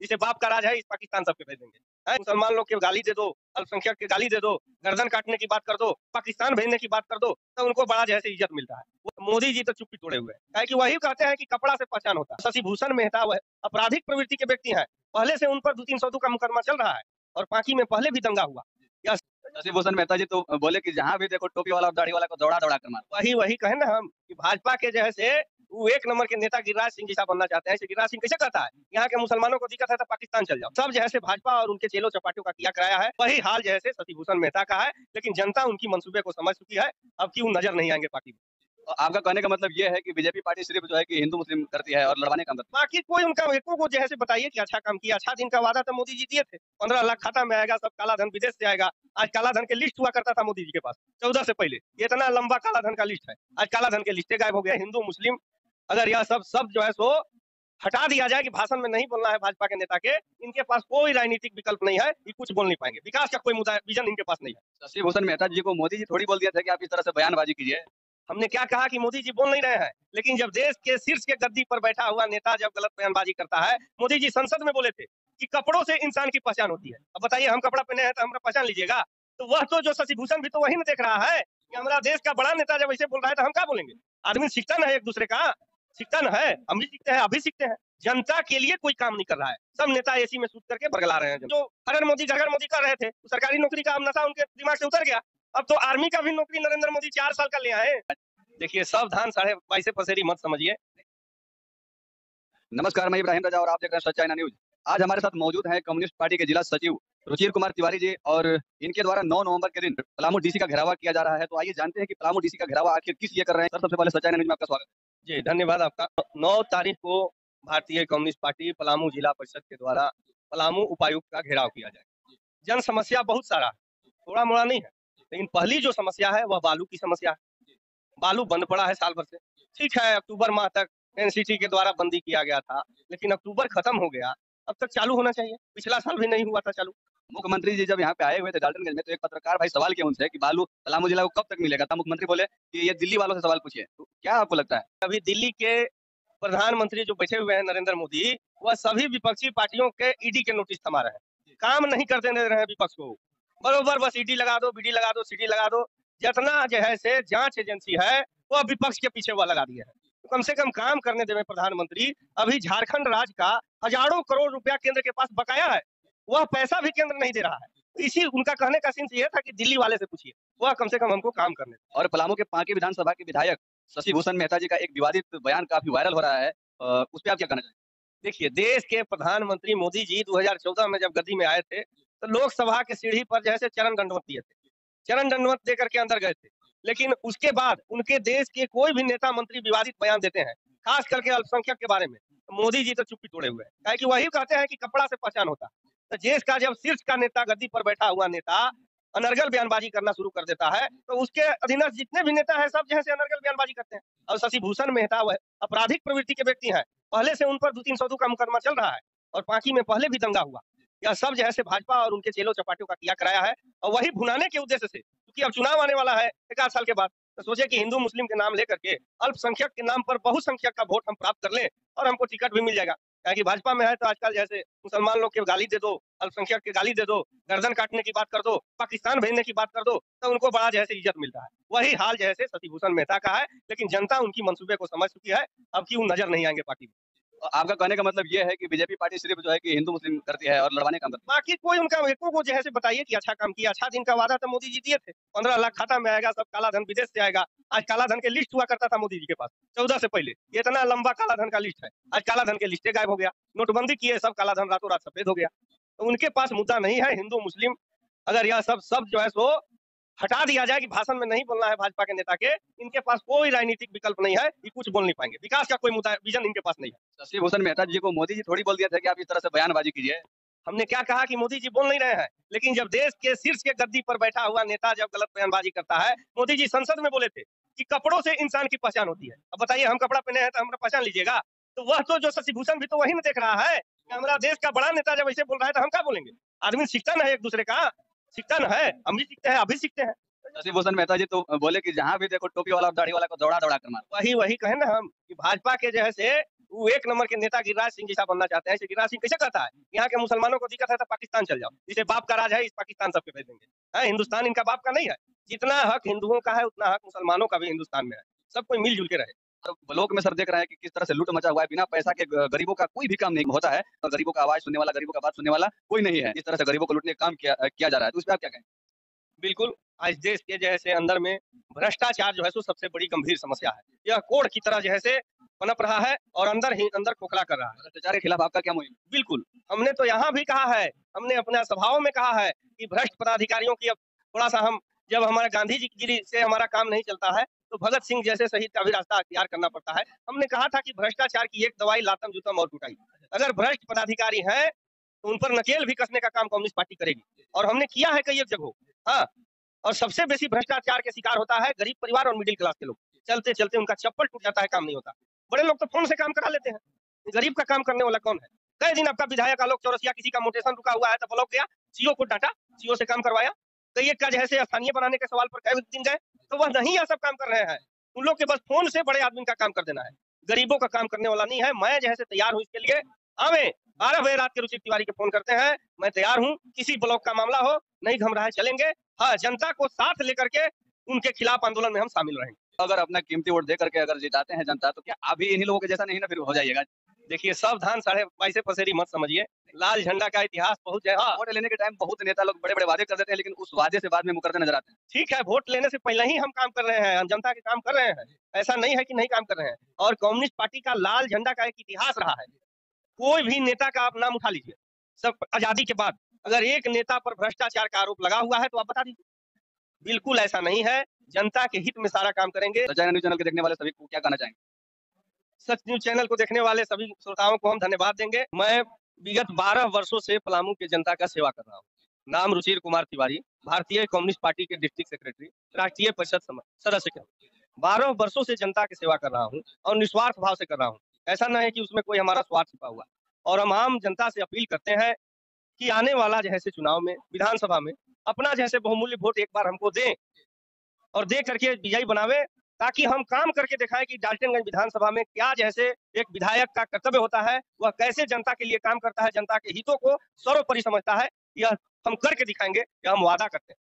जिसे बाप का राज है, इस पाकिस्तान सबके भेजेंगे। मुसलमान लोग के गाली दे दो, अल्पसंख्यक के गाली दे दो, गर्दन काटने की बात कर दो, पाकिस्तान भेजने की बात कर दो, तो उनको बड़ा जैसे इज्जत मिलता है। मोदी जी तो चुप्पी तोड़े हुए हैं, कि वही कहते हैं कि कपड़ा से पहचान होता है। शशि भूषण मेहता वह आपराधिक प्रवृत्ति के व्यक्ति हैं, पहले से उन पर 2-3 का मुकदमा चल रहा है और पांकी में पहले भी दंगा हुआ। शशि भूषण मेहता जी तो बोले कि जहाँ भी देखो टोपी वाला और दाढ़ी वाला को दौड़ा दौड़ा कर मारो। वही कहें ना हम कि भाजपा के जैसे वो एक नंबर के नेता गिरिराज सिंह जैसा बनना चाहते हैं। गिरिराज सिंह कैसे कहता है यहाँ के मुसलमानों को दिक्कत है तो पाकिस्तान चल जाओ। सब जैसे भाजपा और उनके चेलो चपाटियों का किया कराया है, वही हाल जैसे शशि भूषण मेहता का है। लेकिन जनता उनकी मंसूबे को समझ चुकी है, अब की वो नजर नहीं आएंगे पार्टी में। आपका कहने का मतलब ये है कि बीजेपी पार्टी सिर्फ जो है कि हिंदू मुस्लिम करती है और लड़वाने का मतलब। बाकी कोई उनका एको को जैसे बताइए कि अच्छा काम किया। अच्छा दिन का वादा तो मोदी जी दिए थे, 15 लाख खाता में आएगा, सब काला धन विदेश से आएगा। आज काला धन के लिस्ट हुआ करता था मोदी जी के पास 14 से पहले, ये इतना लंबा काला धन का लिस्ट है। आज काला धन के लिस्टे गायब हो गया। हिंदू मुस्लिम अगर यह सब जो है सो हटा दिया जाए कि भाषण में नहीं बोलना है भाजपा के नेता के, इनके पास कोई राजनीतिक विकल्प नहीं है, ये कुछ बोल नहीं पाएंगे। विकास का कोई मुद्दा विजन इनके पास नहीं है। शशि भूषण मेहता जी को मोदी जी थोड़ी बोल दिया था कि आप इस तरह से बयानबाजी कीजिए। हमने क्या कहा कि मोदी जी बोल नहीं रहे हैं, लेकिन जब देश के शीर्ष के गद्दी पर बैठा हुआ नेता जब गलत बयानबाजी करता है, मोदी जी संसद में बोले थे कि कपड़ों से इंसान की पहचान होती है। अब बताइए, हम कपड़ा पहने हैं तो हमारा पहचान लीजिएगा। तो वह तो जो शशि भूषण भी तो वही ना देख रहा है कि हमारा देश का बड़ा नेता जब ऐसे बोल रहा है तो हम क्या बोलेंगे। आदमी सीखता ना है एक दूसरे का, सीखता ना है, हम भी सीखते हैं, अभी सीखते हैं। जनता के लिए कोई काम नहीं कर रहा है, सब नेता एसी में सूत करके बरगला रहे हैं। जो अगर मोदी घर मोदी कर रहे थे, तो सरकारी नौकरी का नशा उनके दिमाग से उतर गया। अब तो आर्मी का भी नौकरी नरेंद्र मोदी 4 साल का ले आए। देखिए, सावधान 22.5 पसेरी मत समझिए। नमस्कार, मैं इब्राहिम रजा और आप देख रहे हैं सच चाइना न्यूज। आज हमारे साथ मौजूद हैं कम्युनिस्ट पार्टी के जिला सचिव रुचिर कुमार तिवारी जी, और इनके द्वारा 9 नवंबर के दिन पलामू डीसी का घेरावा किया जा रहा है। तो आइए जानते हैं कि पलामू डीसी का घेरावा आखिर किस लिए कर रहे हैं। सर, सबसे पहले सच चाइना न्यूज में आपका स्वागत है। जी धन्यवाद आपका। 9 तारीख को भारतीय कम्युनिस्ट पार्टी पलामू जिला परिषद के द्वारा पलामू उपायुक्त का घेराव किया जाएगा। जन समस्या बहुत सारा, थोड़ा मोड़ा नहीं है, लेकिन पहली जो समस्या है वह बालू की समस्या है। बालू बंद पड़ा है साल भर से। ठीक है, अक्टूबर माह तक एनसीटी के द्वारा बंदी किया गया था, लेकिन अक्टूबर खत्म हो गया, अब तक चालू होना चाहिए। पिछला साल भी नहीं हुआ था चालू। मुख्यमंत्री जी जब यहाँ पे आए हुए थे डाल्टनगंज में, तो एक पत्रकार भाई सवाल किया उनसे कि बालू पलामू जिला को कब तक मिलेगा, तब मुख्यमंत्री बोले कि ये दिल्ली वालों से सवाल पूछिए। तो क्या आपको लगता है अभी दिल्ली के प्रधानमंत्री जो बैठे हुए हैं नरेंद्र मोदी, वह सभी विपक्षी पार्टियों के ईडी के नोटिस थमा रहे हैं, काम नहीं करते दे रहे हैं विपक्ष को। बरोबर बस ईडी लगा दो, बीडी लगा दो, सीडी लगा दो। जितना जो है से जांच एजेंसी है वह विपक्ष के पीछे वह लगा दिया है। तो कम से कम काम करने देवे प्रधानमंत्री। अभी झारखंड राज्य का हजारों करोड़ रुपया केंद्र के पास बकाया है, वह पैसा भी केंद्र नहीं दे रहा है। तो इसी उनका कहने का सीन ये था कि दिल्ली वाले से पूछिए, वह कम से कम हमको काम करने दे। और पलामू के पांकी विधानसभा के विधायक शशि भूषण मेहता जी का एक विवादित बयान काफी वायरल हो रहा है, उस पर आप क्या कहना चाहेंगे। देखिए, देश के प्रधानमंत्री मोदी जी 2014 में जब गद्दी में आए थे, तो लोकसभा के सीढ़ी पर जैसे चरण दंडवत दिए थे, चरण दंडवत देकर के अंदर गए थे। लेकिन उसके बाद उनके देश के कोई भी नेता मंत्री विवादित बयान देते हैं, खास करके अल्पसंख्यक के बारे में, तो मोदी जी तो चुप्पी तोड़े हुए हैं, कि वही कहते हैं कि कपड़ा से पहचान होता है। तो देश का जब शीर्ष का नेता, गद्दी पर बैठा हुआ नेता अनर्गल बयानबाजी करना शुरू कर देता है, तो उसके अधीनस्थ जितने भी नेता है सब जैसे अनर्गल बयानबाजी करते हैं। और शशि भूषण मेहता वह आपराधिक प्रवृत्ति के व्यक्ति हैं, पहले से उन पर 2-3 का मुकदमा चल रहा है और पांकी में पहले भी दंगा हुआ। यह सब जैसे भाजपा और उनके चेलो चपाटियों का किया कराया है, और वही भुनाने के उद्देश्य से, क्योंकि अब चुनाव आने वाला है 1 साल के बाद, तो सोचे कि हिंदू मुस्लिम के नाम लेकर के अल्पसंख्यक के नाम पर बहुसंख्यक का वोट हम प्राप्त कर लें और हमको टिकट भी मिल जाएगा। कि भाजपा में है तो आजकल जैसे मुसलमान लोग के गाली दे दो, अल्पसंख्यक के गाली दे दो, गर्दन काटने की बात कर दो, पाकिस्तान भेजने की बात कर दो, तो उनको बड़ा जैसे इज्जत मिलता है। वही हाल जैसे शशि भूषण मेहता का है, लेकिन जनता उनकी मंसूबे को समझ चुकी है, अब की वो नजर नहीं आएंगे पार्टी में। आपका कहने का मतलब ये है कि बीजेपी पार्टी सिर्फ जो है कि हिंदू मुस्लिम करती है और लड़वाने का मतलब। बाकी कोई उनका एको को जैसे बताइए कि अच्छा काम किया। अच्छा दिन का वादा तो मोदी जी दिए थे, 15 लाख खाता में आएगा, सब काला धन विदेश से आएगा। आज काला धन के लिस्ट हुआ करता था मोदी जी के पास 14 से पहले, ये इतना लंबा काला धन का लिस्ट है। आज काला धन के लिस्टे गायब हो गया, नोटबंदी किए, सब काला धन रातों रात सफेद हो गया। तो उनके पास मुद्दा नहीं है हिंदू मुस्लिम। अगर यह सब जो है सो हटा दिया जाए कि भाषण में नहीं बोलना है भाजपा के नेता के, इनके पास कोई राजनीतिक विकल्प नहीं है, ये कुछ बोल नहीं पाएंगे। विकास का कोई मुद्दा विजन इनके पास नहीं है। शशि भूषण मेहता जी को मोदी जी थोड़ी बोल दिया था कि आप इस तरह से बयानबाजी कीजिए। हमने क्या कहा कि मोदी जी बोल नहीं रहे हैं, लेकिन जब देश के शीर्ष के गद्दी पर बैठा हुआ नेता जब गलत बयानबाजी करता है, मोदी जी संसद में बोले थे कि कपड़ों से इंसान की पहचान होती है। अब बताइए, हम कपड़ा पहने हैं तो हमारा पहचान लीजिएगा। तो वह तो जो शशि भूषण भी तो वही ना देख रहा है कि हमारा देश का बड़ा नेता जब ऐसे बोल रहा है तो हम क्या बोलेंगे। आदमी सीखता ना है एक दूसरे का, सीखता ना है, हम भी सीखते हैं, अभी सीखते हैं। शशि भूषण मेहता जी तो बोले कि जहाँ भी देखो टोपी वाला और दाढ़ी वाला को दौड़ा दौड़ा कर मारो। वही कहें ना हम कि भाजपा के जैसे वो एक नंबर के नेता गिरिराज सिंह जैसा बनना चाहते हैं। गिरिराज सिंह कैसे कहता है, यहाँ के मुसलमानों को दिक्कत है तो पाकिस्तान चल जाओ, जिसे बाप का राज है इस पाकिस्तान सबके भेज देंगे। हाँ, हिंदुस्तान इनका बाप का नहीं है। जितना हक हिंदुओं का है उतना हक मुसलमानों का भी हिंदुस्तान में है। सब कोई मिलजुल के रहे। तो ब्लॉक में सर देख रहे हैं कि किस तरह से लूट मचा हुआ है, बिना पैसा के गरीबों का कोई भी काम नहीं होता है, और गरीबों का आवाज सुनने वाला, गरीबों का बात सुनने वाला कोई नहीं है। इस तरह से गरीबों को लूटने का काम किया जा रहा है, तो उस पर आप क्या कहें? बिल्कुल, आज देश के जैसे अंदर में भ्रष्टाचार जो है सो सबसे बड़ी गंभीर समस्या है। यह कोढ़ की तरह जो है से पनप रहा है और अंदर ही अंदर खोखला कर रहा है। भ्रष्टाचार के खिलाफ आपका क्या मुहिम? बिल्कुल, हमने तो यहाँ भी कहा है, हमने अपने सभाओं में कहा है कि भ्रष्ट पदाधिकारियों की अब थोड़ा-सा हम जब हमारा गांधी जी की गिरी से हमारा काम नहीं चलता है, तो भगत सिंह जैसे शहीद का भी रास्ता अख्तियार करना पड़ता है। हमने कहा था कि भ्रष्टाचार की एक दवाई लातम-जुतम और कुटाई। अगर भ्रष्ट पदाधिकारी हैं, तो उन पर नकेल भी कसने का काम कम्युनिस्ट पार्टी करेगी और हमने किया है कई एक जगहों। हाँ, और सबसे बेसी भ्रष्टाचार के शिकार होता है गरीब परिवार और मिडिल क्लास के लोग। चलते-चलते उनका चप्पल टूट जाता है, काम नहीं होता। बड़े लोग तो फ़ोन से काम करा लेते हैं, गरीब का काम करने वाला कौन है? कई दिन आपका विधायक आलोक चौरसिया किसी का मोटेशन रुका हुआ है तो ब्लॉक गया, सीओ को डांटा, सीओ से काम करवाया। कई एक का जो है से स्थानीय बनाने के सवाल पर कई दिन गए, तो वह नहीं यह सब काम कर रहे हैं। उन लोग के बस फ़ोन से बड़े आदमी का काम कर देना है, गरीबों का काम करने वाला नहीं है। मैं जो है से तैयार हूँ इसके लिए, आवें 12 बजे रात के रुचि तिवारी के फ़ोन करते हैं, मैं तैयार हूँ, किसी ब्लॉक का मामला हो, नहीं घबराए चलेंगे। हाँ, जनता को साथ लेकर के उनके खिलाफ आंदोलन में हम शामिल रहेंगे। अगर अपना कीमती वोट दे करके अगर जिताते हैं जनता, तो क्या आप भी इन्हीं लोगों के जैसा नहीं ना फिर हो जाइएगा? देखिए, सावधान साढ़े पैसे पसेरी मत समझिए, लाल झंडा का इतिहास बहुत है। हाँ, वोट लेने के टाइम बहुत नेता लोग बड़े-बड़े वादे कर देते हैं, लेकिन उस वादे से बाद में मुकरते नजर आते हैं। ठीक है, वोट लेने से पहले ही हम काम कर रहे हैं, हम जनता के काम कर रहे हैं। ऐसा नहीं है कि नहीं काम कर रहे हैं और कम्युनिस्ट पार्टी का लाल झंडा का एक इतिहास रहा है। कोई भी नेता का आप नाम उठा लीजिए, सब आज़ादी के बाद अगर एक नेता पर भ्रष्टाचार का आरोप लगा हुआ है तो आप बता दीजिए। बिल्कुल ऐसा नहीं है, जनता के हित में सारा काम करेंगे। सच्चाई न्यूज़ चैनल के देखने वाले सभी को क्या कहना चाहेंगे? सच न्यूज़ चैनल को देखने वाले सभी श्रोताओं को हम धन्यवाद देंगे। मैं विगत 12 वर्षों से पलामू की जनता का सेवा कर रहा हूँ। नाम रुचिर कुमार तिवारी, भारतीय कम्युनिस्ट पार्टी के डिस्ट्रिक्ट सेक्रेटरी, राष्ट्रीय परिषद सदस्य हूँ। 12 वर्षों से जनता की सेवा कर रहा हूँ और निस्वार्थ भाव से कर रहा हूँ। ऐसा नहीं है कि उसमें कोई हमारा स्वार्थ छिपा हुआ है। और हम आम जनता से अपील करते हैं कि आने वाला जो है से चुनाव में, विधानसभा में अपना जैसे बहुमूल्य वोट एक बार हमको दें और दे करके विजयी बनावे, ताकि हम काम करके दिखाएं कि डाल्टनगंज विधानसभा में क्या जैसे एक विधायक का कर्तव्य होता है, वह कैसे जनता के लिए काम करता है, जनता के हितों को सर्वोपरि समझता है। यह हम करके दिखाएंगे, यह हम वादा करते हैं।